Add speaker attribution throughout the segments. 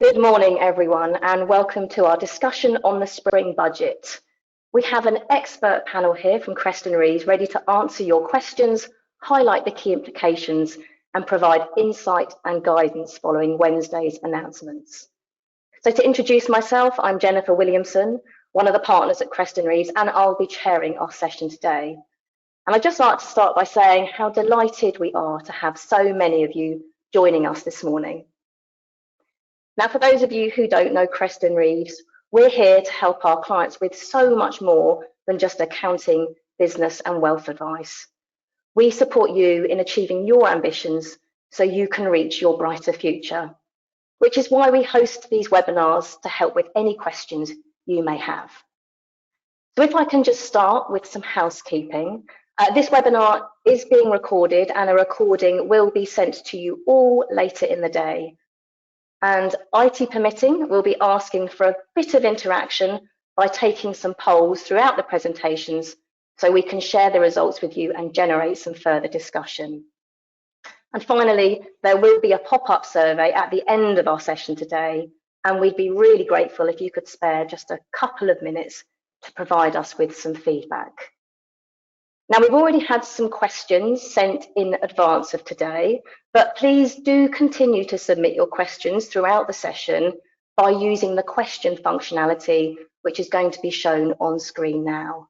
Speaker 1: Good morning, everyone, and welcome to our discussion on the spring budget. We have an expert panel here from Creston Reeves ready to answer your questions, highlight the key implications, and provide insight and guidance following Wednesday's announcements. So to introduce myself, I'm Jennifer Williamson, one of the partners at Creston Reeves, and I'll be chairing our session today. And I'd just like to start by saying how delighted we are to have so many of you joining us this morning. Now, for those of you who don't know Creston Reeves, we're here to help our clients with so much more than just accounting, business and wealth advice. We support you in achieving your ambitions so you can reach your brighter future, which is why we host these webinars to help with any questions you may have. So if I can just start with some housekeeping. This webinar is being recorded and a recording will be sent to you all later in the day. And IT permitting, we'll be asking for a bit of interaction by taking some polls throughout the presentations so we can share the results with you and generate some further discussion. And finally, there will be a pop-up survey at the end of our session today, and we'd be really grateful if you could spare just a couple of minutes to provide us with some feedback. Now, we've already had some questions sent in advance of today, but please do continue to submit your questions throughout the session by using the question functionality, which is going to be shown on screen now.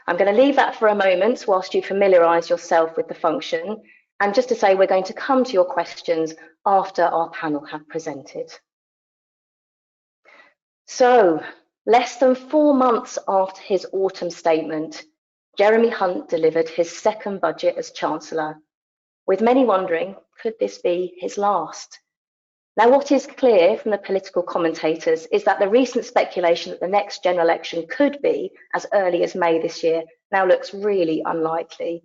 Speaker 1: I'm going to leave that for a moment whilst you familiarise yourself with the function, and just to say we're going to come to your questions after our panel have presented. So, less than 4 months after his autumn statement, Jeremy Hunt delivered his second budget as Chancellor, with many wondering, could this be his last? Now, what is clear from the political commentators is that the recent speculation that the next general election could be as early as May this year now looks really unlikely,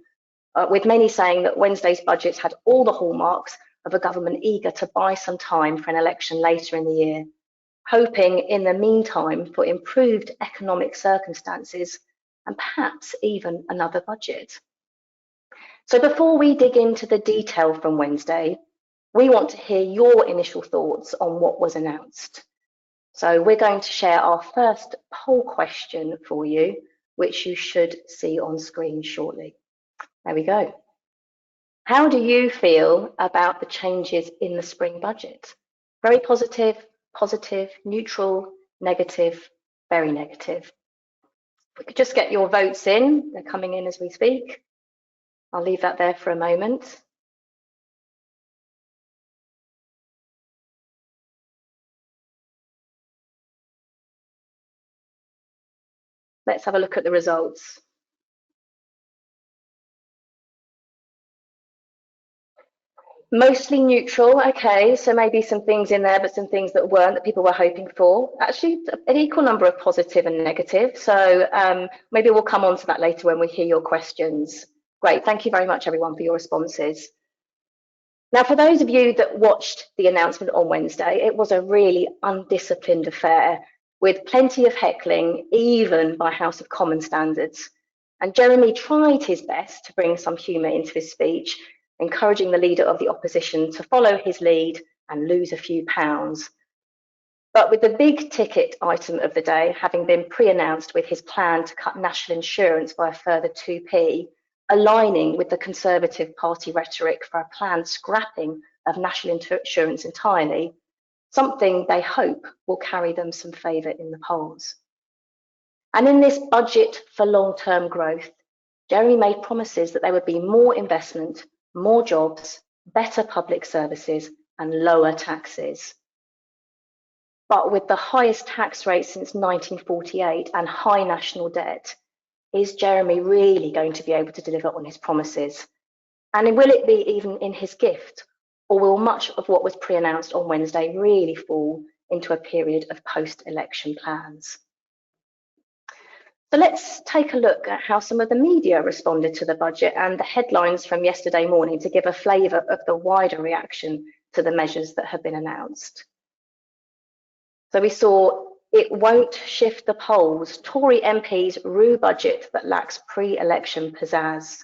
Speaker 1: with many saying that Wednesday's budget had all the hallmarks of a government eager to buy some time for an election later in the year, hoping in the meantime for improved economic circumstances and perhaps even another budget. So before we dig into the detail from Wednesday, we want to hear your initial thoughts on what was announced. So we're going to share our first poll question for you, which you should see on screen shortly. There we go. How do you feel about the changes in the spring budget? Very positive, positive, neutral, negative, very negative. If we could just get your votes in, they're coming in as we speak. I'll leave that there for a moment. Let's have a look at the results. Mostly neutral, okay, so maybe some things in there, but some things that weren't, that people were hoping for. Actually, an equal number of positive and negative, so maybe we'll come on to that later when we hear your questions. Great, thank you very much, everyone, for your responses. Now, for those of you that watched the announcement on Wednesday, it was a really undisciplined affair, with plenty of heckling, even by House of Commons standards. And Jeremy tried his best to bring some humour into his speech, encouraging the leader of the opposition to follow his lead and lose a few pounds. But with the big ticket item of the day having been pre-announced with his plan to cut national insurance by a further 2p, aligning with the Conservative Party rhetoric for a planned scrapping of national insurance entirely, something they hope will carry them some favour in the polls. And in this budget for long-term growth, Jeremy made promises that there would be more investment, more jobs, better public services and lower taxes. But with the highest tax rate since 1948 and high national debt, is Jeremy really going to be able to deliver on his promises? And will it be even in his gift, or will much of what was pre-announced on Wednesday really fall into a period of post-election plans? So let's take a look at how some of the media responded to the budget and the headlines from yesterday morning to give a flavour of the wider reaction to the measures that have been announced. So we saw it won't shift the polls. Tory MPs rue budget that lacks pre-election pizzazz.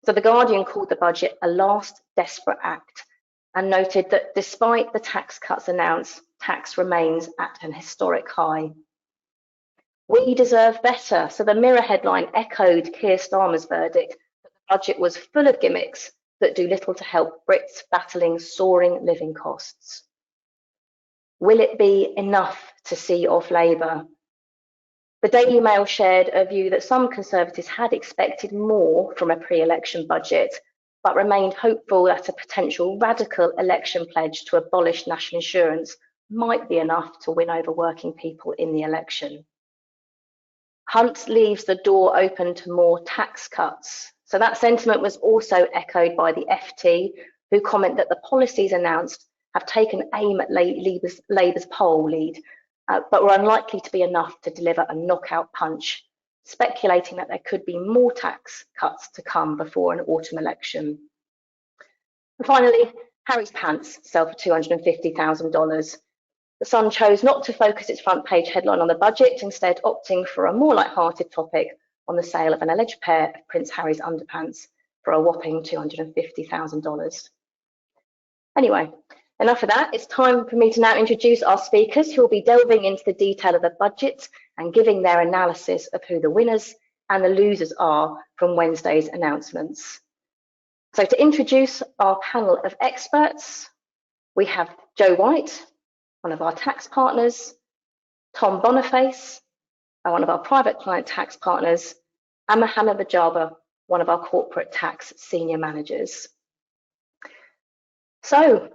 Speaker 1: So The Guardian called the budget a last desperate act and noted that despite the tax cuts announced, tax remains at an historic high. We deserve better. So the Mirror headline echoed Keir Starmer's verdict that the budget was full of gimmicks that do little to help Brits battling soaring living costs. Will it be enough to see off Labour? The Daily Mail shared a view that some Conservatives had expected more from a pre-election budget, but remained hopeful that a potential radical election pledge to abolish national insurance might be enough to win over working people in the election. Hunt leaves the door open to more tax cuts. So that sentiment was also echoed by the FT, who comment that the policies announced have taken aim at Labour's poll lead, but were unlikely to be enough to deliver a knockout punch, speculating that there could be more tax cuts to come before an autumn election. And finally, Harry's pants sell for $250,000. The Sun chose not to focus its front page headline on the budget, instead opting for a more light-hearted topic on the sale of an alleged pair of Prince Harry's underpants for a whopping $250,000. Anyway, enough of that. It's time for me to now introduce our speakers who will be delving into the detail of the budget and giving their analysis of who the winners and the losers are from Wednesday's announcements. So to introduce our panel of experts, we have Jo White, one of our tax partners, Tom Boniface, one of our private client tax partners, and Mohammed Bajaba, one of our corporate tax senior managers. So,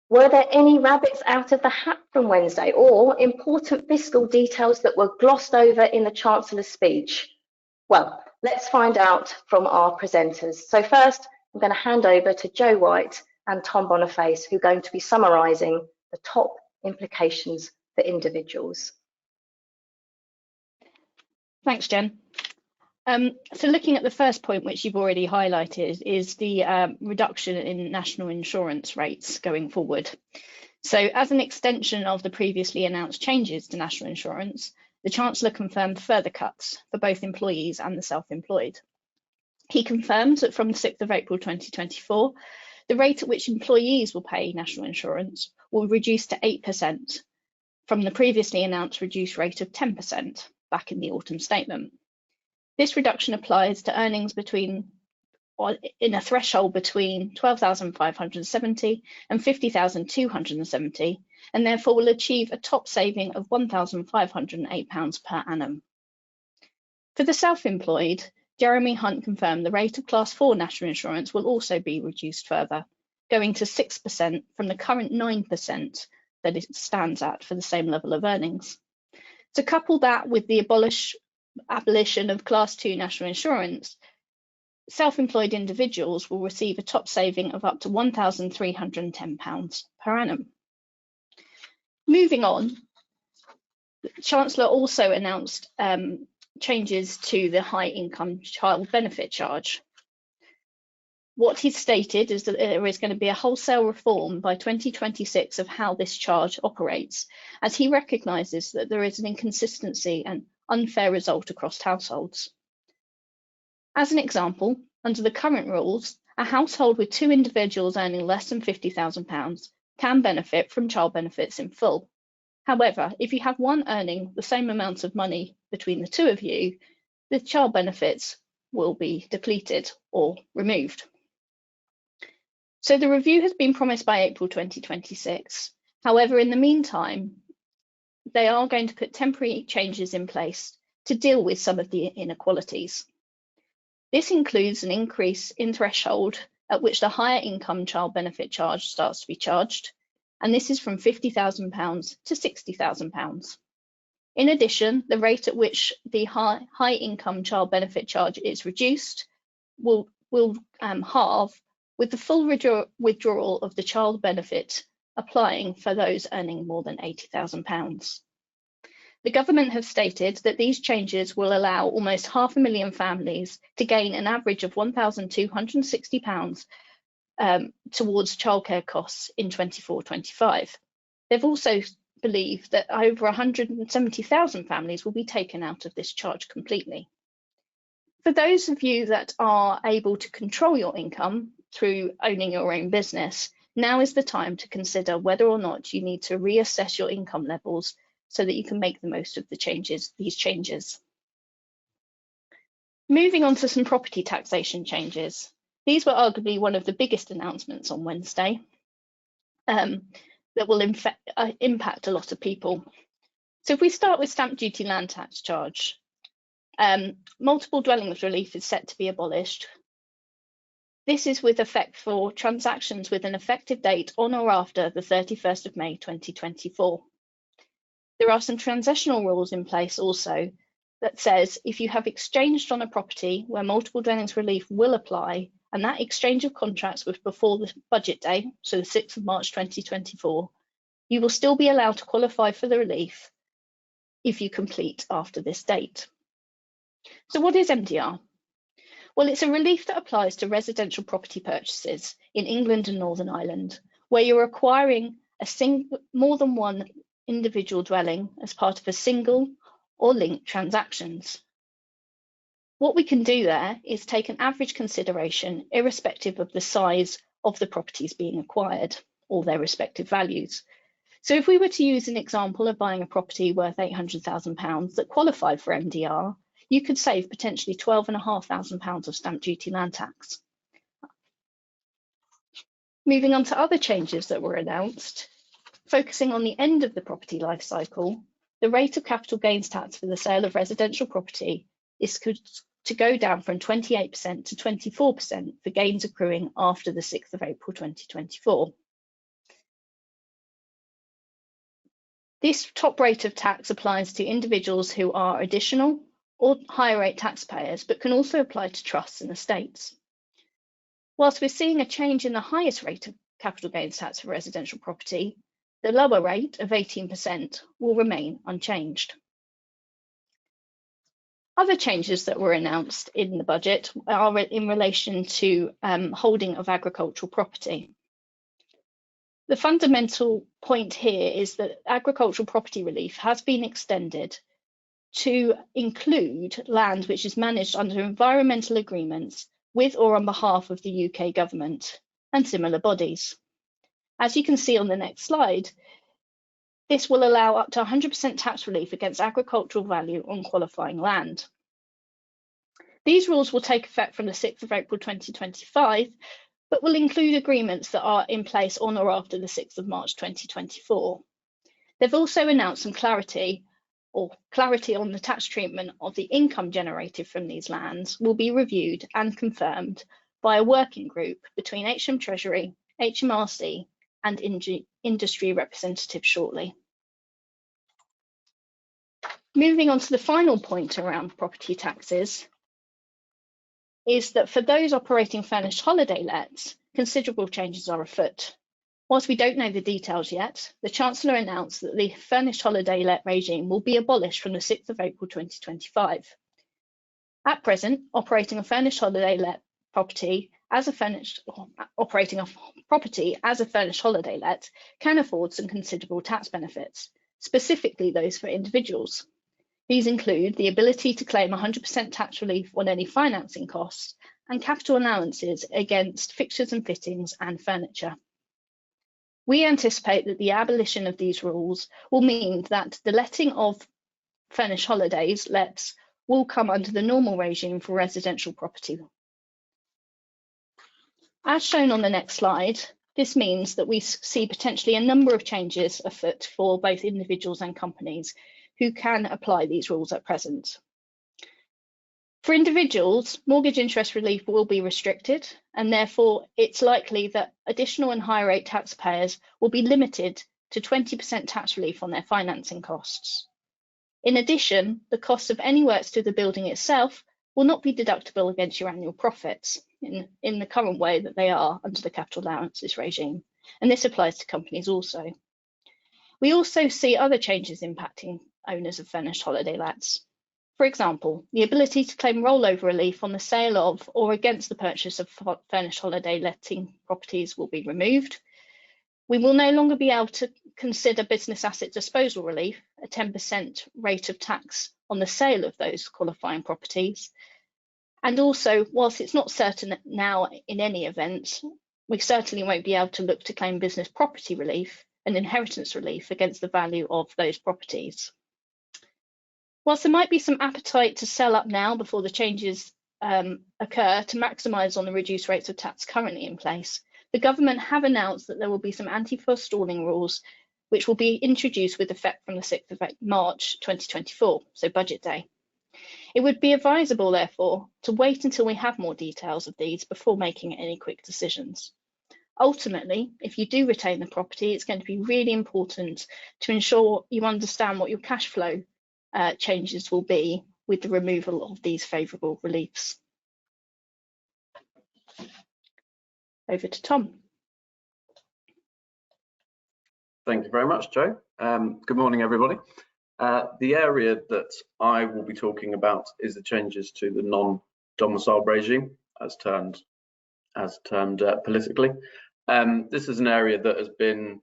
Speaker 1: were there any rabbits out of the hat from Wednesday, or important fiscal details that were glossed over in the Chancellor's speech? Well, let's find out from our presenters. So first, I'm going to hand over to Jo White and Tom Boniface, who are going to be summarising the top implications for individuals.
Speaker 2: Thanks, Jen. So looking at the first point, which you've already highlighted, is the reduction in national insurance rates going forward. So as an extension of the previously announced changes to national insurance, the Chancellor confirmed further cuts for both employees and the self-employed. He confirmed that from the 6th of April 2024, the rate at which employees will pay national insurance will reduce to 8% from the previously announced reduced rate of 10% back in the autumn statement. This reduction applies to earnings in a threshold between 12,570 and 50,270, and therefore will achieve a top saving of £1,508 per annum. For the self-employed, Jeremy Hunt confirmed the rate of Class 4 national insurance will also be reduced further, going to 6% from the current 9% that it stands at for the same level of earnings. To couple that with the abolition of Class 2 national insurance, self-employed individuals will receive a top saving of up to £1,310 per annum. Moving on, the Chancellor also announced changes to the high income child benefit charge. What he's stated is that there is going to be a wholesale reform by 2026 of how this charge operates, as he recognises that there is an inconsistency and unfair result across households. As an example, under the current rules, a household with two individuals earning less than £50,000 can benefit from child benefits in full. However, if you have one earning the same amount of money between the two of you, the child benefits will be depleted or removed. So the review has been promised by April 2026. However, in the meantime, they are going to put temporary changes in place to deal with some of the inequalities. This includes an increase in threshold at which the higher income child benefit charge starts to be charged, and this is from £50,000 to £60,000. In addition, the rate at which the high income child benefit charge is reduced will halve, with the full withdrawal of the child benefit applying for those earning more than £80,000. The government have stated that these changes will allow almost 500,000 families to gain an average of £1,260 towards childcare costs in 24-25. They've also believed that over 170,000 families will be taken out of this charge completely. For those of you that are able to control your income through owning your own business, Now is the time to consider whether or not you need to reassess your income levels so that you can make the most of these changes. Moving on to some property taxation changes. These were arguably one of the biggest announcements on Wednesday that will impact a lot of people. So if we start with stamp duty land tax charge, multiple dwellings relief is set to be abolished. This is with effect for transactions with an effective date on or after the 31st of May 2024. There are some transitional rules in place also that says if you have exchanged on a property where multiple dwellings relief will apply, and that exchange of contracts was before the budget day, so the 6th of March 2024, you will still be allowed to qualify for the relief if you complete after this date. So what is MDR? Well, it's a relief that applies to residential property purchases in England and Northern Ireland, where you're acquiring more than one individual dwelling as part of a single or linked transactions. What we can do there is take an average consideration irrespective of the size of the properties being acquired or their respective values. So if we were to use an example of buying a property worth £800,000 that qualified for MDR, you could save potentially £12,500 of stamp duty land tax. Moving on to other changes that were announced, focusing on the end of the property life cycle, the rate of capital gains tax for the sale of residential property is to go down from 28% to 24% for gains accruing after the 6th of April 2024. This top rate of tax applies to individuals who are additional or higher rate taxpayers, but can also apply to trusts and estates. Whilst we're seeing a change in the highest rate of capital gains tax for residential property, the lower rate of 18% will remain unchanged. Other changes that were announced in the budget are in relation to holding of agricultural property. The fundamental point here is that agricultural property relief has been extended to include land which is managed under environmental agreements with or on behalf of the UK government and similar bodies. As you can see on the next slide, this will allow up to 100% tax relief against agricultural value on qualifying land. These rules will take effect from the 6th of April 2025, but will include agreements that are in place on or after the 6th of March 2024. They've also announced some clarity on the tax treatment of the income generated from these lands will be reviewed and confirmed by a working group between HM Treasury, HMRC and industry representatives shortly. Moving on to the final point around property taxes is that for those operating furnished holiday lets, considerable changes are afoot. Whilst we don't know the details yet, the Chancellor announced that the furnished holiday let regime will be abolished from the 6th of April 2025. At present, operating a furnished holiday let property as a furnished holiday let can afford some considerable tax benefits, specifically those for individuals. These include the ability to claim 100% tax relief on any financing costs and capital allowances against fixtures and fittings and furniture. We anticipate that the abolition of these rules will mean that the letting of furnished holidays lets will come under the normal regime for residential property. As shown on the next slide, this means that we see potentially a number of changes afoot for both individuals and companies who can apply these rules at present. For individuals, mortgage interest relief will be restricted, and therefore it's likely that additional and higher rate taxpayers will be limited to 20% tax relief on their financing costs. In addition, the cost of any works to the building itself will not be deductible against your annual profits in the current way that they are under the capital allowances regime, and this applies to companies also. We also see other changes impacting owners of furnished holiday lets. For example, the ability to claim rollover relief on the sale of or against the purchase of furnished holiday letting properties will be removed. We will no longer be able to consider business asset disposal relief, a 10% rate of tax on the sale of those qualifying properties. And also, whilst it's not certain now in any event, We certainly won't be able to look to claim business property relief and inheritance relief against the value of those properties. Whilst there might be some appetite to sell up now before the changes occur to maximise on the reduced rates of tax currently in place, the government have announced that there will be some anti-forestalling rules which will be introduced with effect from the 6th of March 2024, so budget day. It would be advisable, therefore, to wait until we have more details of these before making any quick decisions. Ultimately, if you do retain the property, it's going to be really important to ensure you understand what your cash flow changes will be with the removal of these favourable reliefs. Over to Tom.
Speaker 3: Thank you very much, Jo. Good morning, everybody. The area that I will be talking about is the changes to the non-domicile regime, as termed politically. This is an area that has been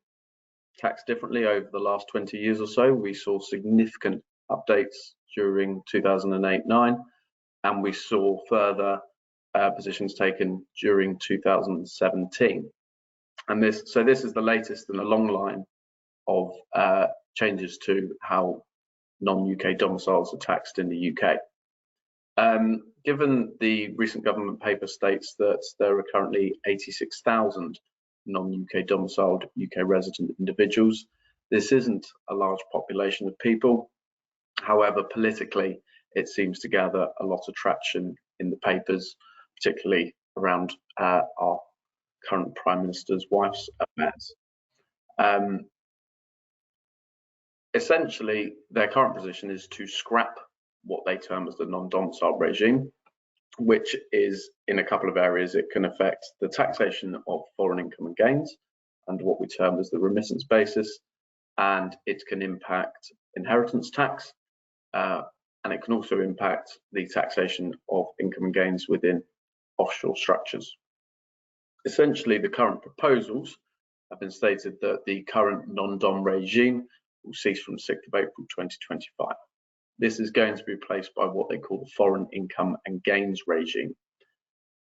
Speaker 3: taxed differently over the last 20 years or so. We saw significant updates during 2008-9, and we saw further positions taken during 2017. And this is the latest in a long line of changes to how non-UK domiciles are taxed in the UK. Given the recent government paper states that there are currently 86,000 non-UK domiciled UK resident individuals, this isn't a large population of people. However, politically, it seems to gather a lot of traction in the papers, particularly around our current Prime Minister's wife's affairs. Essentially, their current position is to scrap what they term as the non-domicile regime, which is in a couple of areas. It can affect the taxation of foreign income and gains under what we term as the remittance basis, and it can impact inheritance tax, and it can also impact the taxation of income and gains within offshore structures. Essentially, the current proposals have been stated that the current non-dom regime will cease from 6th of April 2025. This is going to be replaced by what they call the foreign income and gains regime.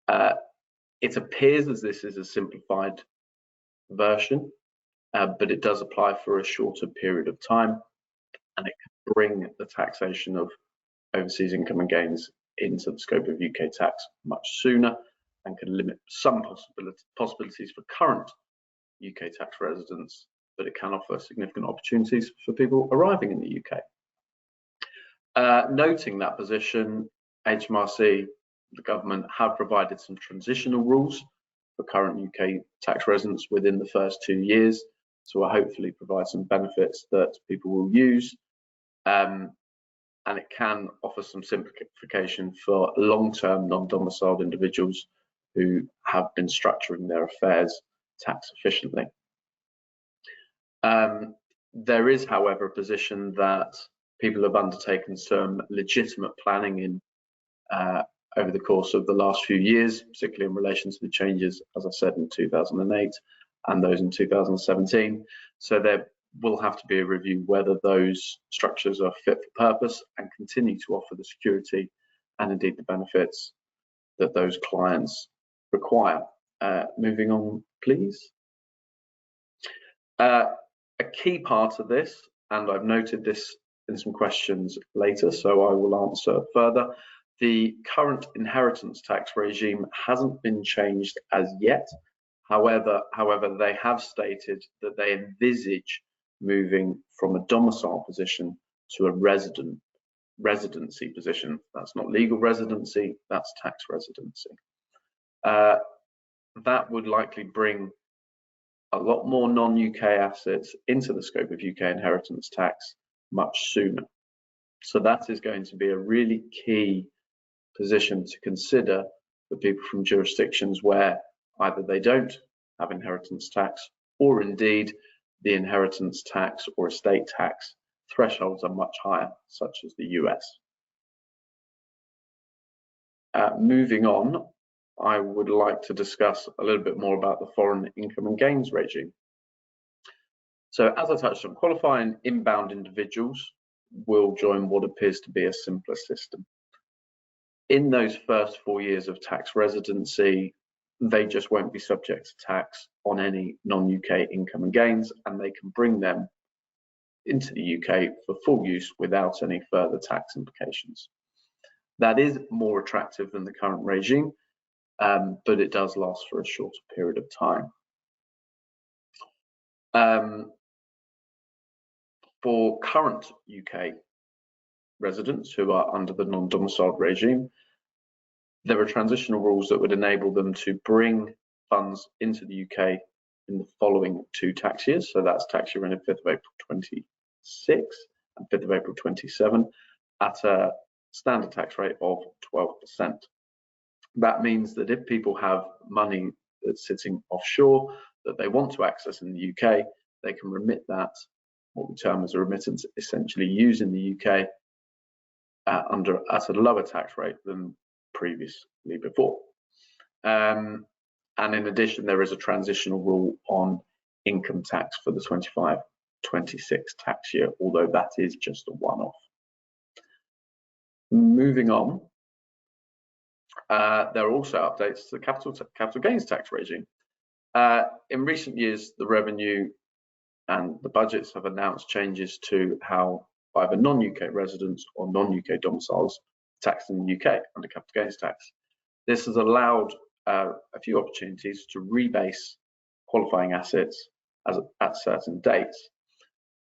Speaker 3: It appears as this is a simplified version, but it does apply for a shorter period of time, and it can bring the taxation of overseas income and gains into the scope of UK tax much sooner, and can limit some possibilities for current UK tax residents, but it can offer significant opportunities for people arriving in the UK. Noting that position, HMRC, the government, have provided some transitional rules for current UK tax residents within the first 2 years, so will hopefully provide some benefits that people will use, and it can offer some simplification for long-term non-domiciled individuals who have been structuring their affairs tax efficiently. There is, however, a position that people have undertaken some legitimate planning in over the course of the last few years, particularly in relation to the changes, as I said, in 2008 and those in 2017. So there will have to be a review whether those structures are fit for purpose and continue to offer the security and indeed the benefits that those clients require. Moving on, please. A key part of this, and I've noted this in some questions later, so I will answer further. The current inheritance tax regime hasn't been changed as yet. However, they have stated that they envisage moving from a domicile position to a residency position. That's not legal residency, that's tax residency. That would likely bring a lot more non-UK assets into the scope of UK inheritance tax much sooner. So that is going to be a really key position to consider for people from jurisdictions where either they don't have inheritance tax, or indeed the inheritance tax or estate tax thresholds are much higher, such as the US. Moving on, I would like to discuss a little bit more about the foreign income and gains regime. So as I touched on, qualifying inbound individuals will join what appears to be a simpler system. In those first 4 years of tax residency, they just won't be subject to tax on any non-UK income and gains, and they can bring them into the UK for full use without any further tax implications. That is more attractive than the current regime, but it does last for a shorter period of time. For current UK residents who are under the non-domiciled regime, there are transitional rules that would enable them to bring funds into the UK in the following 2 tax years. So that's tax year ending 5th of April 26 and 5th of April 27 at a standard tax rate of 12%. That means that if people have money that's sitting offshore that they want to access in the UK, they can remit that, what we term as a remittance, essentially use in the UK at a lower tax rate than previously before. And in addition, there is a transitional rule on income tax for the 25-26 tax year, although that is just a one-off. Moving on, there are also updates to the capital gains tax regime. In recent years, the revenue and the budgets have announced changes to how either non-UK residents or non-UK domiciles taxed in the UK under capital gains tax. This has allowed a few opportunities to rebase qualifying assets at certain dates.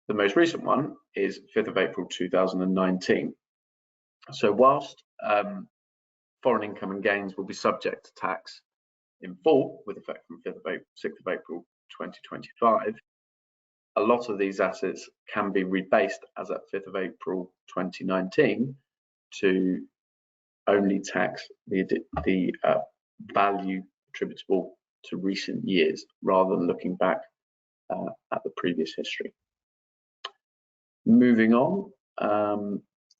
Speaker 3: The most recent one is 5th of April 2019. So whilst foreign income and gains will be subject to tax in full with effect from 6th of April 2025, a lot of these assets can be rebased as at 5th of April 2019 to only tax the value attributable to recent years rather than looking back at the previous history. Moving on,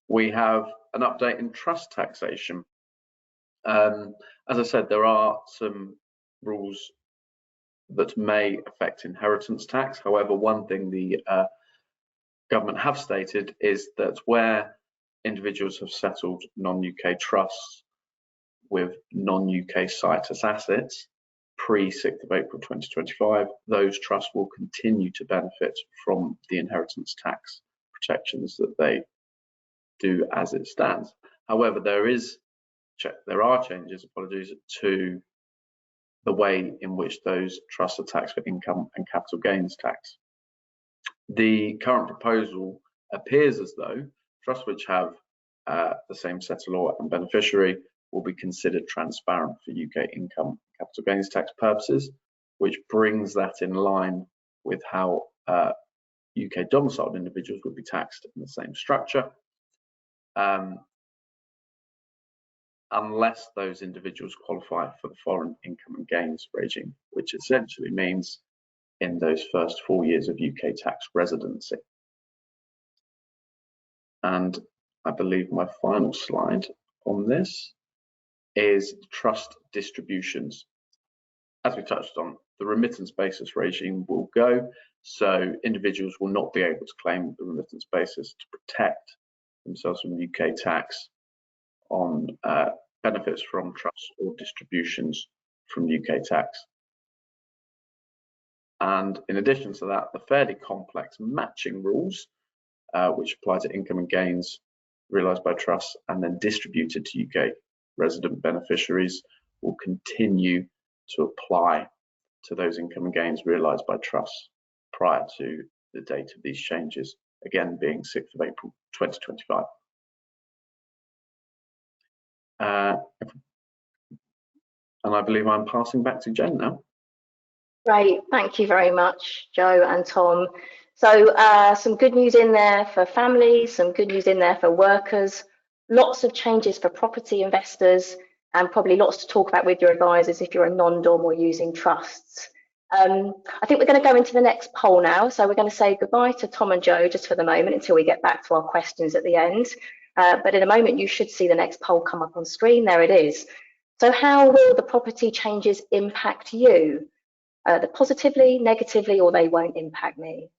Speaker 3: we have an update in trust taxation. As I said, there are some rules that may affect inheritance tax. However, one thing the government have stated is that where individuals have settled non-UK trusts with non-UK situs assets pre-6th of April 2025, those trusts will continue to benefit from the inheritance tax protections that they do as it stands. However, there are changes, to the way in which those trusts are taxed for income and capital gains tax. The current proposal appears as though trusts which have the same settlor and beneficiary will be considered transparent for UK income and capital gains tax purposes, which brings that in line with how UK domiciled individuals would be taxed in the same structure, unless those individuals qualify for the foreign income and gains regime, which essentially means in those first 4 years of UK tax residency. And I believe my final slide on this is trust distributions. As we touched on, the remittance basis regime will go, so individuals will not be able to claim the remittance basis to protect themselves from UK tax on benefits from trusts or distributions from UK tax. And in addition to that, the fairly complex matching rules, which apply to income and gains realised by trusts and then distributed to UK resident beneficiaries, will continue to apply to those income and gains realised by trusts prior to the date of these changes, again being 6th of April 2025. And I believe I'm passing back to Jen now.
Speaker 1: Great, thank you very much, Joe and Tom. So some good news in there for families, some good news in there for workers, lots of changes for property investors, and probably lots to talk about with your advisors if you're a non-dom or using trusts. I think we're going to go into the next poll now. So we're going to say goodbye to Tom and Joe just for the moment until we get back to our questions at the end. But in a moment, you should see the next poll come up on screen. There it is. So how will the property changes impact you? Positively, negatively, or they won't impact me?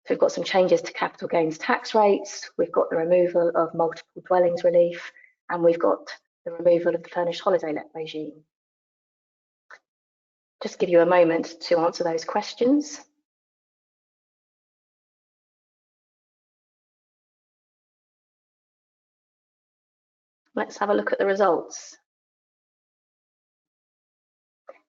Speaker 1: So we've got some changes to capital gains tax rates. We've got the removal of multiple dwellings relief, and we've got the removal of the furnished holiday let regime. Just give you a moment to answer those questions. Let's have a look at the results.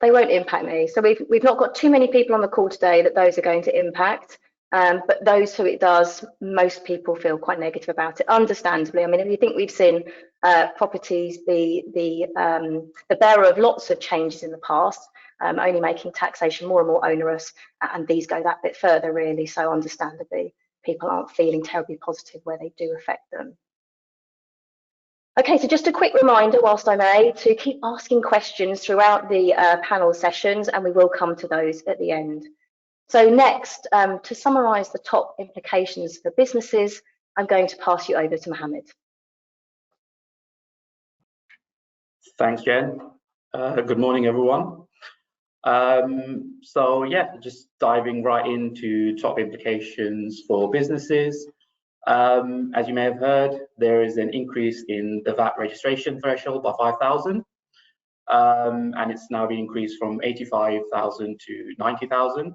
Speaker 1: They won't impact me. So we've not got too many people on the call today that those are going to impact. But those who it does, most people feel quite negative about it, understandably. I mean, if you think we've seen properties be the bearer of lots of changes in the past, only making taxation more and more onerous, and these go that bit further, really. So understandably, people aren't feeling terribly positive where they do affect them. Okay, so just a quick reminder, whilst I may, to keep asking questions throughout the panel sessions, and we will come to those at the end. So next, to summarise the top implications for businesses, I'm going to pass you over to Mohammed.
Speaker 4: Thanks, Jen. Good morning, everyone. So yeah, just diving right into top implications for businesses. As you may have heard, there is an increase in the VAT registration threshold by 5,000, and it's now been increased from 85,000 to 90,000.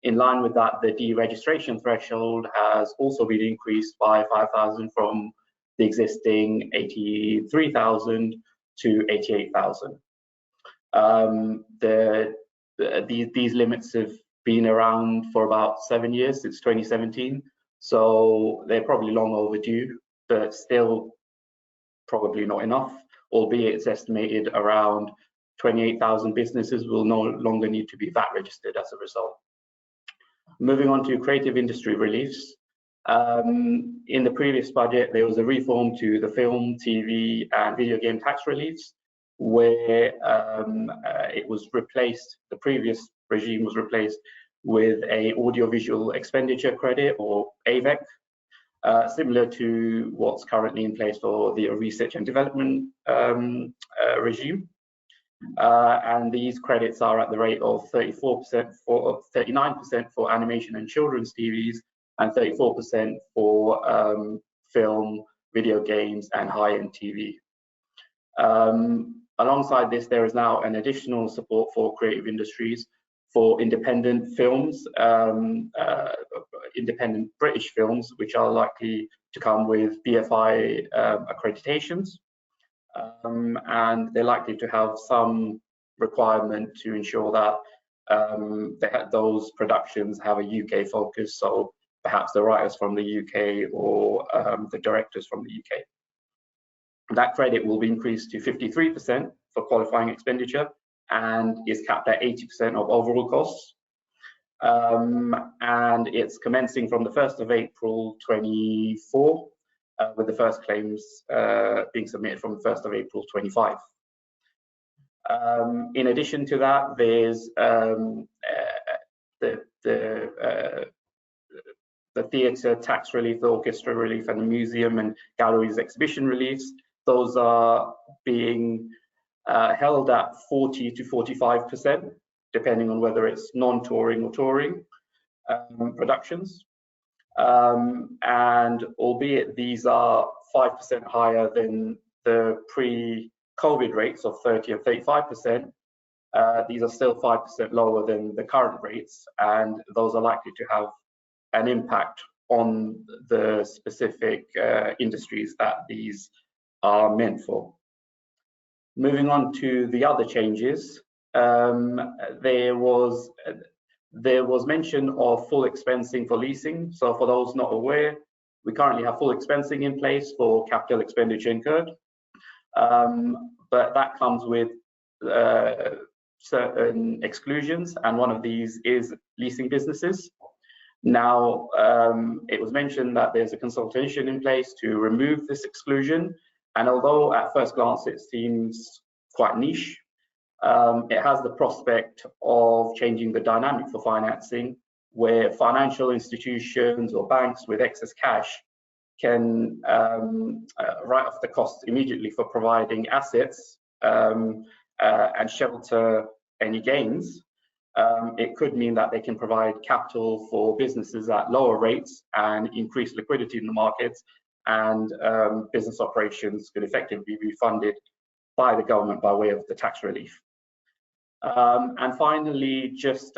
Speaker 4: In line with that, the deregistration threshold has also been increased by 5,000 from the existing 83,000 to 88,000. These limits have been around for about 7 years, since 2017. So they're probably long overdue, but still probably not enough, albeit it's estimated around 28,000 businesses will no longer need to be VAT registered as a result. Moving on to creative industry reliefs. In the previous budget, there was a reform to the film, TV, and video game tax reliefs, where it was replaced, the previous regime was replaced with a audiovisual expenditure credit, or AVEC, similar to what's currently in place for the research and development regime. And these credits are at the rate of 34% for 39% for animation and children's TVs, and 34% for film, video games, and high-end TV. Alongside this, there is now an additional support for creative industries for independent films, independent British films, which are likely to come with BFI accreditations. And they're likely to have some requirement to ensure that those productions have a UK focus, so perhaps the writers from the UK or the directors from the UK. That credit will be increased to 53% for qualifying expenditure and is capped at 80% of overall costs. And it's commencing from the 1st of April 24, with the first claims being submitted from the 1st of April 25. In addition to that, there's the theatre tax relief, the orchestra relief, and the museum and galleries exhibition reliefs. Those are being held at 40 to 45%, depending on whether it's non-touring or touring productions. And albeit these are 5% higher than the pre-COVID rates of 30 and 35%, these are still 5% lower than the current rates, and those are likely to have an impact on the specific industries that these are meant for. Moving on to the other changes, there was mention of full expensing for leasing. So for those not aware, we currently have full expensing in place for capital expenditure incurred, but that comes with certain exclusions, and one of these is leasing businesses. Now, it was mentioned that there's a consultation in place to remove this exclusion, and although at first glance it seems quite niche, it has the prospect of changing the dynamic for financing, where financial institutions or banks with excess cash can write off the costs immediately for providing assets and shelter any gains. It could mean that they can provide capital for businesses at lower rates and increase liquidity in the markets, and business operations could effectively be funded by the government by way of the tax relief. And finally, just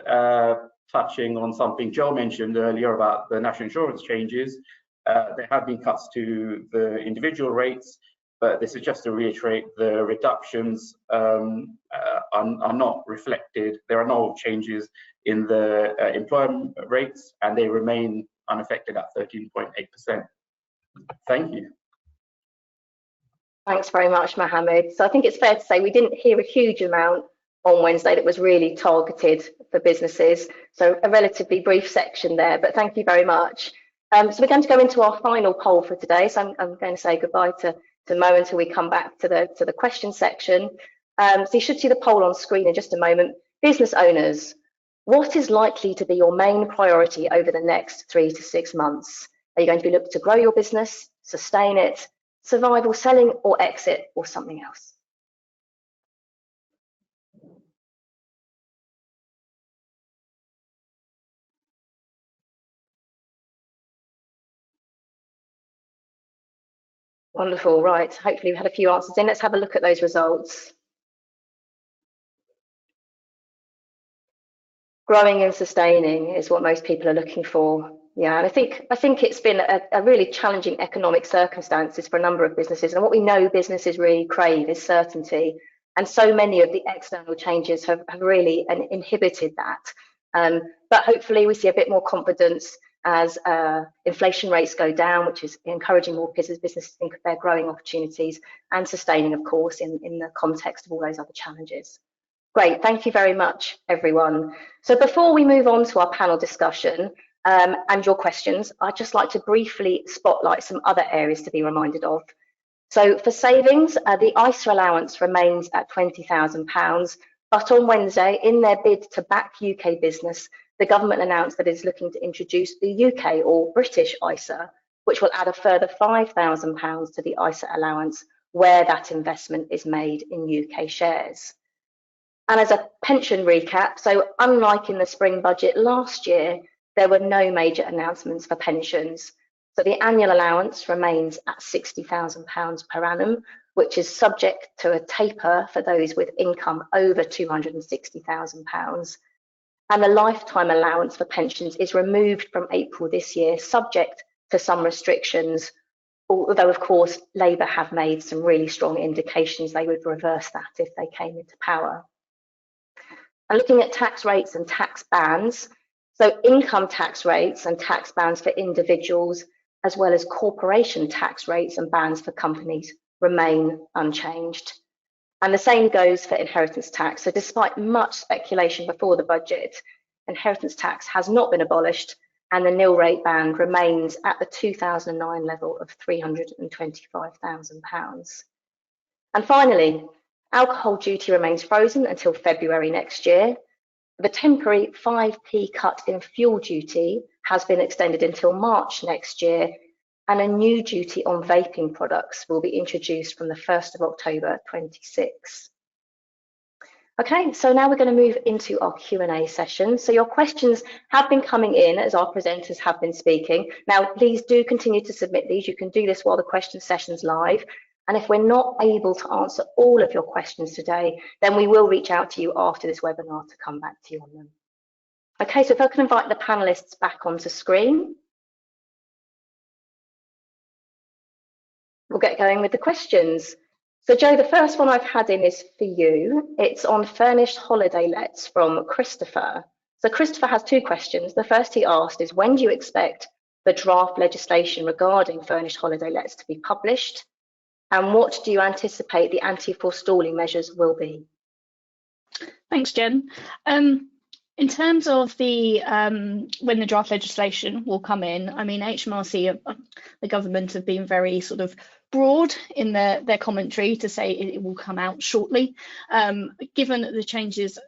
Speaker 4: touching on something Joe mentioned earlier about the national insurance changes, there have been cuts to the individual rates, but this is just to reiterate, the reductions are not reflected. There are no changes in the employment rates, and they remain unaffected at 13.8%. Thank you.
Speaker 1: Thanks very much, Mohammed. So I think it's fair to say we didn't hear a huge amount on Wednesday that was really targeted for businesses. So a relatively brief section there, but thank you very much. So we're going to go into our final poll for today. So I'm going to say goodbye to Mo until we come back to the question section. So you should see the poll on screen in just a moment. Business owners, what is likely to be your main priority over the next 3 to 6 months? Are you going to be looking to grow your business, sustain it, survival, selling, or exit, or something else? Wonderful, right. Hopefully we had a few answers in. Let's have a look at those results. Growing and sustaining is what most people are looking for. Yeah, and I think it's been a really challenging economic circumstances for a number of businesses. And what we know businesses really crave is certainty. And so many of the external changes have really inhibited that. But hopefully we see a bit more confidence as inflation rates go down, which is encouraging more businesses to think of their growing opportunities, and sustaining, of course, in the context of all those other challenges. Great, thank you very much, everyone. So before we move on to our panel discussion and your questions, I'd just like to briefly spotlight some other areas to be reminded of. So for savings, the ISA allowance remains at £20,000, but on Wednesday, in their bid to back UK business, the government announced that it is looking to introduce the UK or British ISA, which will add a further £5,000 to the ISA allowance where that investment is made in UK shares. And as a pension recap, so unlike in the spring budget last year, there were no major announcements for pensions. So the annual allowance remains at £60,000 per annum, which is subject to a taper for those with income over £260,000. And the lifetime allowance for pensions is removed from April this year, subject to some restrictions, although of course Labour have made some really strong indications they would reverse that if they came into power. And looking at tax rates and tax bands, so income tax rates and tax bands for individuals, as well as corporation tax rates and bands for companies, remain unchanged. And the same goes for inheritance tax. So despite much speculation before the budget, inheritance tax has not been abolished, and the nil rate band remains at the 2009 level of £325,000. And finally, alcohol duty remains frozen until February next year. The temporary 5p cut in fuel duty has been extended until March next year, and a new duty on vaping products will be introduced from the 1st of October 26. Okay, so now we're going to move into our Q&A session. So your questions have been coming in as our presenters have been speaking. Now, please do continue to submit these. You can do this while the question session's live. And if we're not able to answer all of your questions today, then we will reach out to you after this webinar to come back to you on them. Okay, so if I can invite the panelists back onto screen. We'll get going with the questions. So Joe, the first one I've had in is for you. It's on furnished holiday lets from Christopher. So Christopher has two questions. The first he asked is, when do you expect the draft legislation regarding furnished holiday lets to be published? And what do you anticipate the anti-forestalling measures will be?
Speaker 2: Thanks, Jen. In terms of the when the draft legislation will come in, I mean, HMRC, the government have been very sort of broad in their commentary to say it will come out shortly. Given that the changes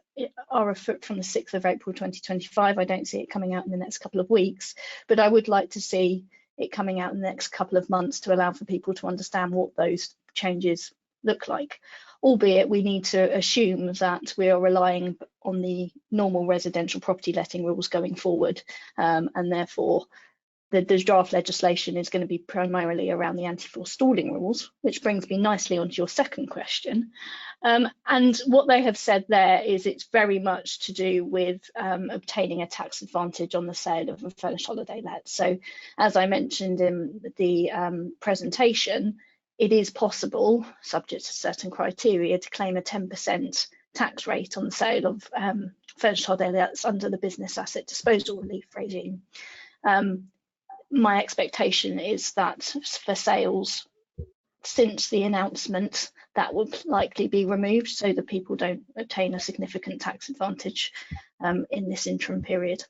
Speaker 2: are afoot from the 6th of April 2025, I don't see it coming out in the next couple of weeks, but I would like to see it coming out in the next couple of months to allow for people to understand what those changes look like. Albeit we need to assume that we are relying on the normal residential property letting rules going forward, and therefore the draft legislation is going to be primarily around the anti-forestalling rules, which brings me nicely onto your second question. And what they have said there is it's very much to do with obtaining a tax advantage on the sale of a furnished holiday let. So as I mentioned in the presentation, it is possible, subject to certain criteria, to claim a 10% tax rate on the sale of furnished holiday lets under the business asset disposal relief regime. My expectation is that for sales since the announcement, that will likely be removed so that people don't obtain a significant tax advantage in this interim period.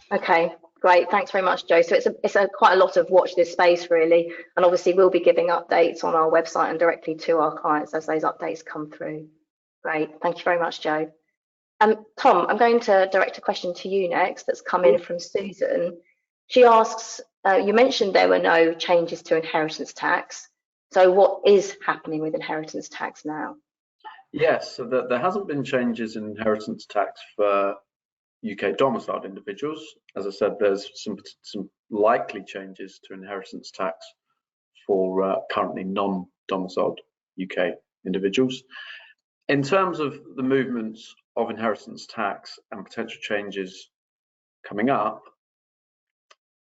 Speaker 1: Okay, great. Thanks very much, Jo. So it's quite a lot of watch this space, really. And obviously, we'll be giving updates on our website and directly to our clients as those updates come through. Great. Thank you very much, Jo. Tom, I'm going to direct a question to you next that's come in from Susan. She asks, you mentioned there were no changes to inheritance tax. So what is happening with inheritance tax now?
Speaker 3: Yes, so there hasn't been changes in inheritance tax for UK domiciled individuals. As I said, there's some likely changes to inheritance tax for currently non-domiciled UK individuals. In terms of the movements of inheritance tax and potential changes coming up,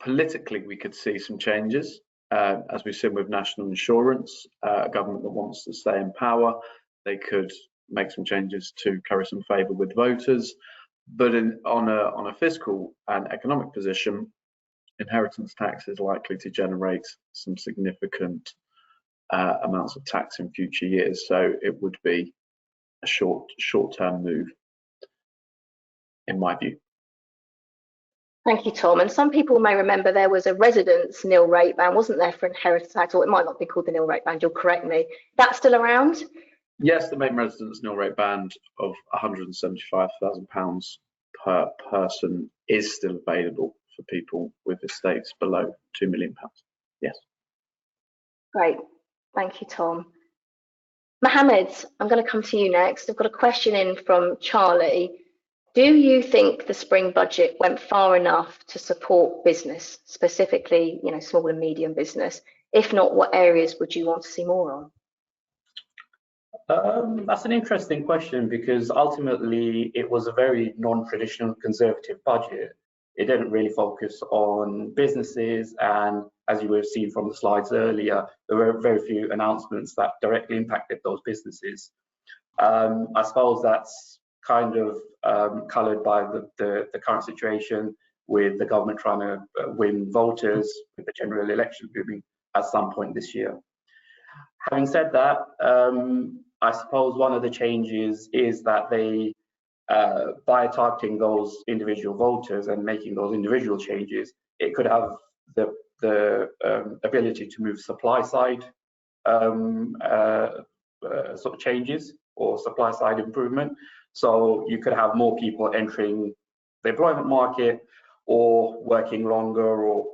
Speaker 3: politically we could see some changes, as we've seen with national insurance, a government that wants to stay in power. They could make some changes to carry some favour with voters, but on a fiscal and economic position, inheritance tax is likely to generate some significant amounts of tax in future years. So it would be a short-term move, in my view.
Speaker 1: Thank you, Tom. And some people may remember there was a residence nil rate ban, wasn't there, for inheritance tax, or it might not be called the nil rate ban, you'll correct me. That's still around?
Speaker 3: Yes, the main residence nil rate band of £175,000 per person is still available for people with estates below £2 million. Yes.
Speaker 1: Great. Thank you, Tom. Mohammed, I'm going to come to you next. I've got a question in from Charlie. Do you think the spring budget went far enough to support business, specifically, small and medium business? If not, what areas would you want to see more on?
Speaker 4: That's an interesting question, because ultimately it was a very non-traditional conservative budget. It didn't really focus on businesses, and as you would have seen from the slides earlier, there were very few announcements that directly impacted those businesses. I suppose that's kind of coloured by the current situation, with the government trying to win voters with the general election looming at some point this year. Having said that, I suppose one of the changes is that they, by targeting those individual voters and making those individual changes, it could have the ability to move supply side sort of changes or supply side improvement. So you could have more people entering the employment market, or working longer, or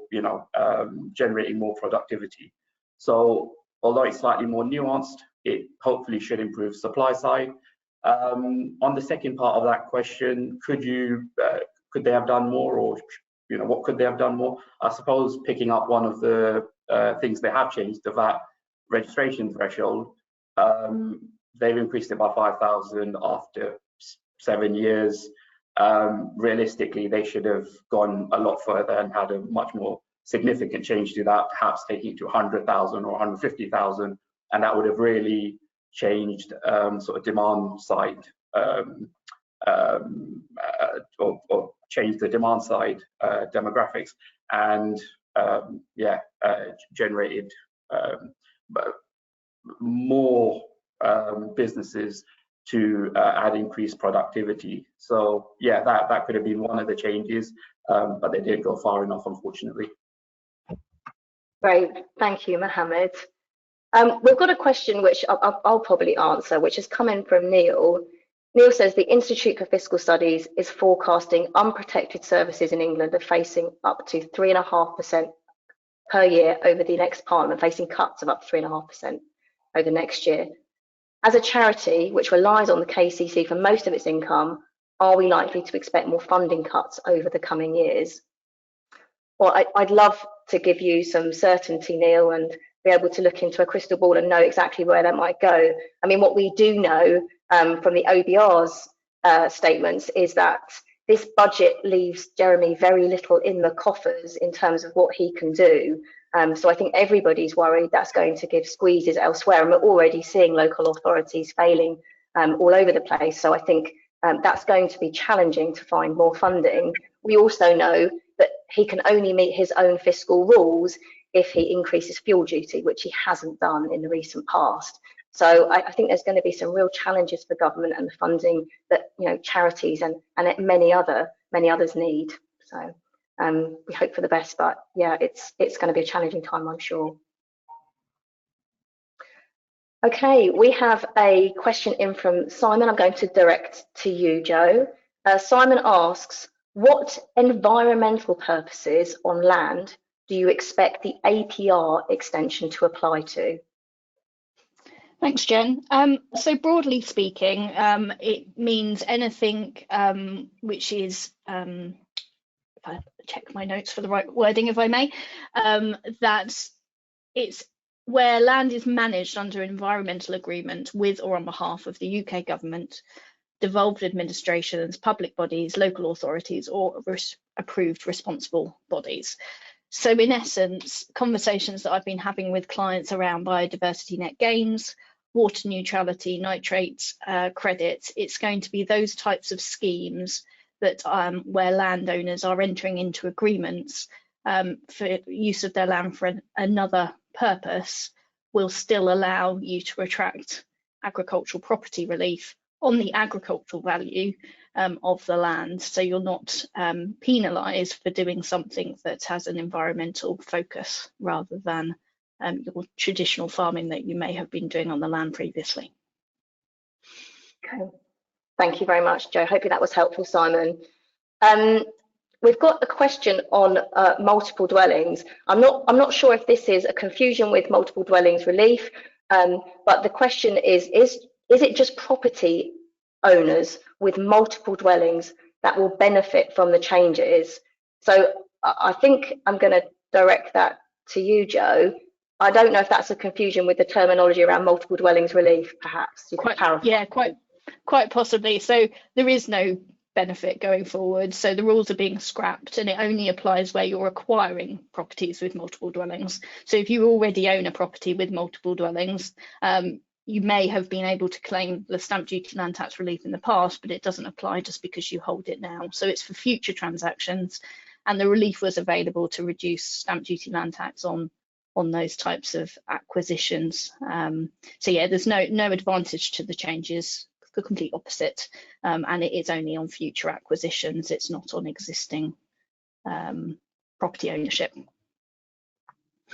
Speaker 4: generating more productivity. So although it's slightly more nuanced, it hopefully should improve supply side. On the second part of that question, could they have done more, or what could they have done more? I suppose picking up one of the things they have changed, the VAT registration threshold. They've increased it by 5,000 after 7 years. Realistically, they should have gone a lot further and had a much more significant change to that, perhaps taking it to 100,000 or 150,000, and that would have really changed sort of demand side, or changed the demand side demographics, and generated more businesses to add increased productivity. So yeah, that could have been one of the changes, but they didn't go far enough, unfortunately.
Speaker 1: Great, thank you, Mohammed. We've got a question which I'll probably answer, which has come in from Neil. Neil says the Institute for Fiscal Studies is forecasting unprotected services in England are facing up to 3.5% per year over the next Parliament, facing cuts of up to 3.5% over the next year. As a charity which relies on the KCC for most of its income, are we likely to expect more funding cuts over the coming years? well, I'd love to give you some certainty, Neil, and be able to look into a crystal ball and know exactly where that might go. I mean, what we do know from the OBR's statements is that this budget leaves Jeremy very little in the coffers in terms of what he can do. So I think everybody's worried that's going to give squeezes elsewhere, and we're already seeing local authorities failing all over the place. So I think that's going to be challenging to find more funding. We also know that he can only meet his own fiscal rules if he increases fuel duty, which he hasn't done in the recent past. So I think there's going to be some real challenges for government and the funding that charities and many others need. So we hope for the best, but yeah, it's going to be a challenging time, I'm sure. Okay, we have a question in from Simon. I'm going to direct to you, Joe. Simon asks, what environmental purposes on land do you expect the APR extension to apply to?
Speaker 2: Thanks, Jen. So broadly speaking, it means anything which is, if I check my notes for the right wording, if I may, that it's where land is managed under an environmental agreement with or on behalf of the UK government, devolved administrations, public bodies, local authorities, or approved responsible bodies. So in essence, conversations that I've been having with clients around biodiversity net gains, water neutrality, nitrates, credits, it's going to be those types of schemes that where landowners are entering into agreements for use of their land for another purpose will still allow you to attract agricultural property relief on the agricultural value of the land. So you're not penalised for doing something that has an environmental focus rather than your traditional farming that you may have been doing on the land previously.
Speaker 1: Okay, thank you very much, Joe. Hopefully that was helpful, Simon. We've got a question on multiple dwellings. I'm not sure if this is a confusion with multiple dwellings relief, but the question is it just property owners with multiple dwellings that will benefit from the changes? So I think I'm going to direct that to you, Joe. I don't know if that's a confusion with the terminology around multiple dwellings relief, perhaps. You could clarify.
Speaker 2: Yeah, quite possibly. So there is no benefit going forward. So the rules are being scrapped and it only applies where you're acquiring properties with multiple dwellings. So if you already own a property with multiple dwellings, you may have been able to claim the stamp duty land tax relief in the past, but it doesn't apply just because you hold it now. So it's for future transactions, and the relief was available to reduce stamp duty land tax on those types of acquisitions. So yeah, there's no advantage to the changes, the complete opposite, and it is only on future acquisitions. It's not on existing property ownership.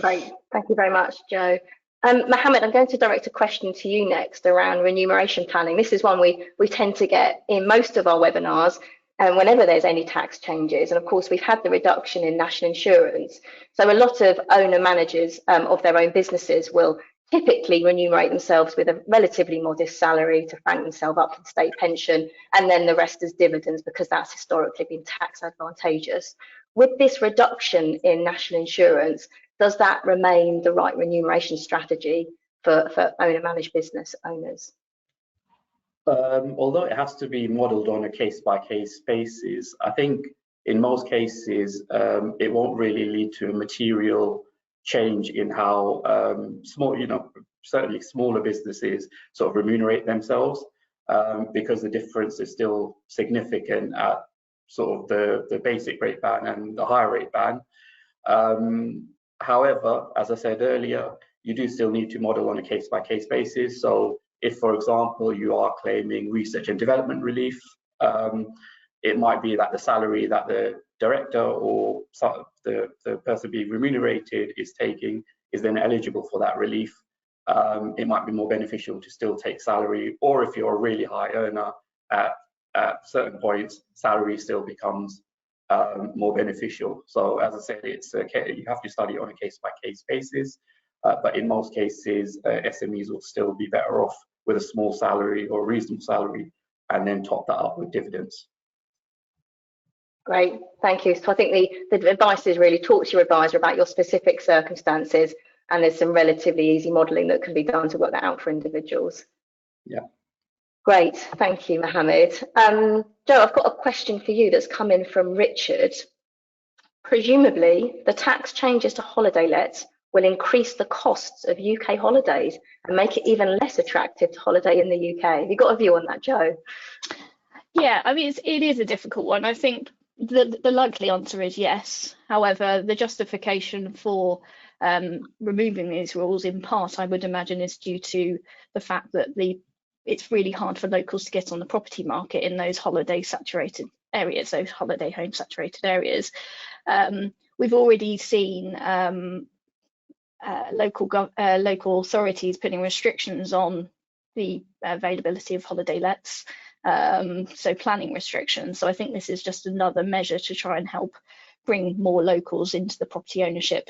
Speaker 1: Great, thank you very much, Joe. Mohammed, I'm going to direct a question to you next around remuneration planning. This is one we tend to get in most of our webinars, whenever there's any tax changes. And of course, we've had the reduction in national insurance. So a lot of owner managers of their own businesses will typically remunerate themselves with a relatively modest salary to frank themselves up for the state pension, and then the rest as dividends, because that's historically been tax advantageous. With this reduction in national insurance, does that remain the right remuneration strategy for owner managed business owners?
Speaker 4: Although it has to be modelled on a case-by-case basis, I think in most cases it won't really lead to a material change in how certainly smaller businesses sort of remunerate themselves, because the difference is still significant at sort of the basic rate band and the higher rate band. However, as I said earlier, you do still need to model on a case-by-case basis. So if, for example, you are claiming research and development relief, it might be that the salary that the director or the person being remunerated is taking is then eligible for that relief. It might be more beneficial to still take salary, or if you're a really high earner at certain points, salary still becomes more beneficial. So as I said, you have to study it on a case-by-case basis, but in most cases, SMEs will still be better off with a small salary or a reasonable salary, and then top that up with dividends.
Speaker 1: Great, thank you. So I think the advice is really talk to your advisor about your specific circumstances, and there's some relatively easy modelling that can be done to work that out for individuals.
Speaker 4: Yeah.
Speaker 1: Great, thank you, Mohammed. Joe, I've got a question for you that's come in from Richard. Presumably, the tax changes to holiday lets will increase the costs of UK holidays and make it even less attractive to holiday in the UK. Have you got a view on that, Joe?
Speaker 2: Yeah, I mean, it is a difficult one. I think the likely answer is yes. However, the justification for removing these rules, in part, I would imagine, is due to the fact that it's really hard for locals to get on the property market in those holiday saturated areas, those holiday home saturated areas. We've already seen local authorities putting restrictions on the availability of holiday lets. So planning restrictions. So I think this is just another measure to try and help bring more locals into the property ownership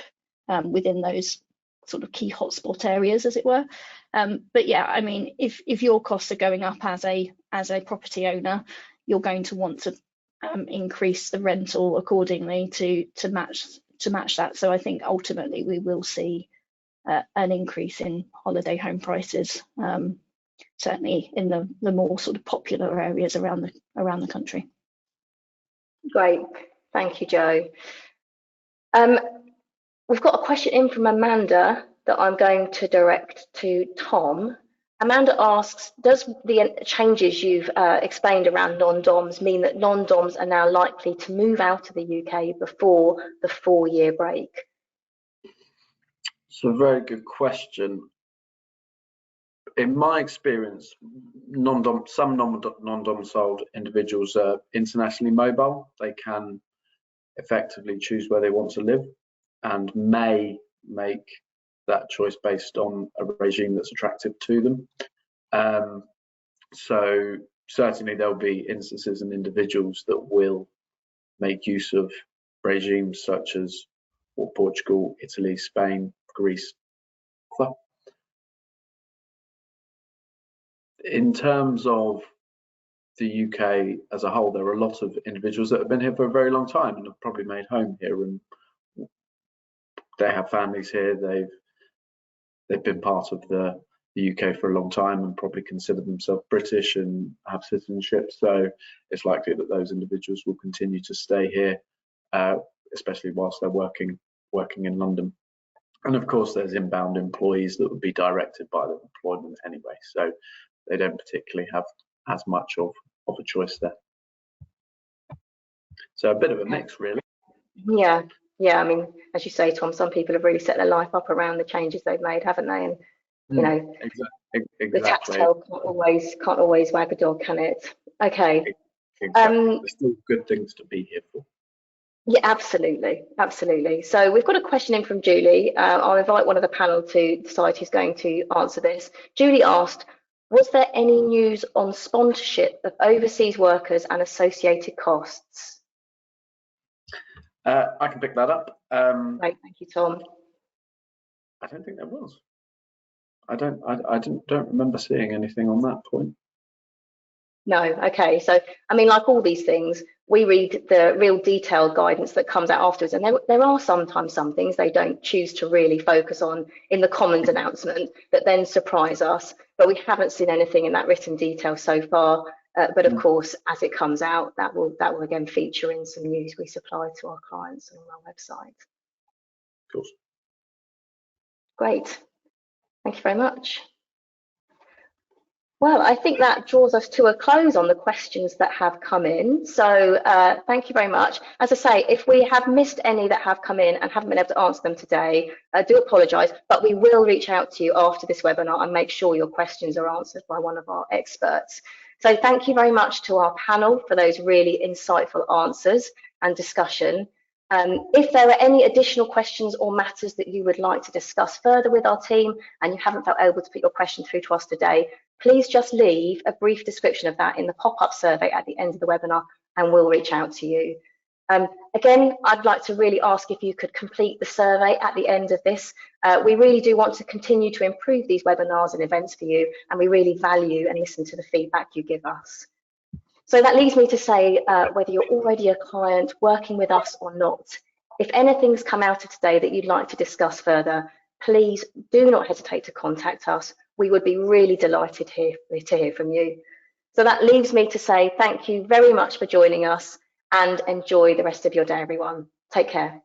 Speaker 2: within those sort of key hotspot areas, as it were. But yeah, I mean, if your costs are going up as a property owner, you're going to want to increase the rental accordingly to match that. So I think ultimately we will see an increase in holiday home prices. Certainly in the more sort of popular areas around the country.
Speaker 1: Great, thank you, Joe. We've got a question in from Amanda that I'm going to direct to Tom. Amanda asks, does the changes you've explained around non-DOMs mean that non-DOMs are now likely to move out of the UK before the 4-year break?
Speaker 3: It's a very good question. In my experience, some non-domiciled individuals are internationally mobile. They can effectively choose where they want to live and may make that choice based on a regime that's attractive to them. So certainly there'll be instances and individuals that will make use of regimes such as Portugal, Italy, Spain, Greece. In terms of the UK as a whole, there are a lot of individuals that have been here for a very long time and have probably made home here, and they have families here. They've been part of the UK for a long time and probably consider themselves British and have citizenship. So it's likely that those individuals will continue to stay here, especially whilst they're working in London. And of course, there's inbound employees that would be directed by the employment anyway. So they don't particularly have as much of a choice there. So a bit of a mix, really.
Speaker 1: Yeah. I mean, as you say, Tom, some people have really set their life up around the changes they've made, haven't they? And you know,
Speaker 3: exactly.
Speaker 1: The tax tail can't always wag a dog, can it? Okay.
Speaker 3: Exactly. There's still good things to be here for.
Speaker 1: Yeah, absolutely. So we've got a question in from Julie. I'll invite one of the panel to decide who's going to answer this. Julie asked, was there any news on sponsorship of overseas workers and associated costs?
Speaker 3: I can pick that up.
Speaker 1: Great, thank you, Tom.
Speaker 3: I don't think there was. I don't remember seeing anything on that point.
Speaker 1: No, okay. So, I mean, like all these things, we read the real detailed guidance that comes out afterwards, and there are sometimes some things they don't choose to really focus on in the Commons announcement that then surprise us, but we haven't seen anything in that written detail so far. But of course, as it comes out, that will again feature in some news we supply to our clients on our website.
Speaker 3: Of course.
Speaker 1: Great. Thank you very much. Well, I think that draws us to a close on the questions that have come in. So thank you very much. As I say, if we have missed any that have come in and haven't been able to answer them today, I do apologise, but we will reach out to you after this webinar and make sure your questions are answered by one of our experts. So thank you very much to our panel for those really insightful answers and discussion. If there are any additional questions or matters that you would like to discuss further with our team and you haven't felt able to put your question through to us today, please just leave a brief description of that in the pop-up survey at the end of the webinar and we'll reach out to you. Again, I'd like to really ask if you could complete the survey at the end of this. We really do want to continue to improve these webinars and events for you, and we really value and listen to the feedback you give us. So that leads me to say, whether you're already a client working with us or not, if anything's come out of today that you'd like to discuss further, please do not hesitate to contact us. We would be really delighted to hear from you. So that leaves me to say thank you very much for joining us and enjoy the rest of your day, everyone. Take care.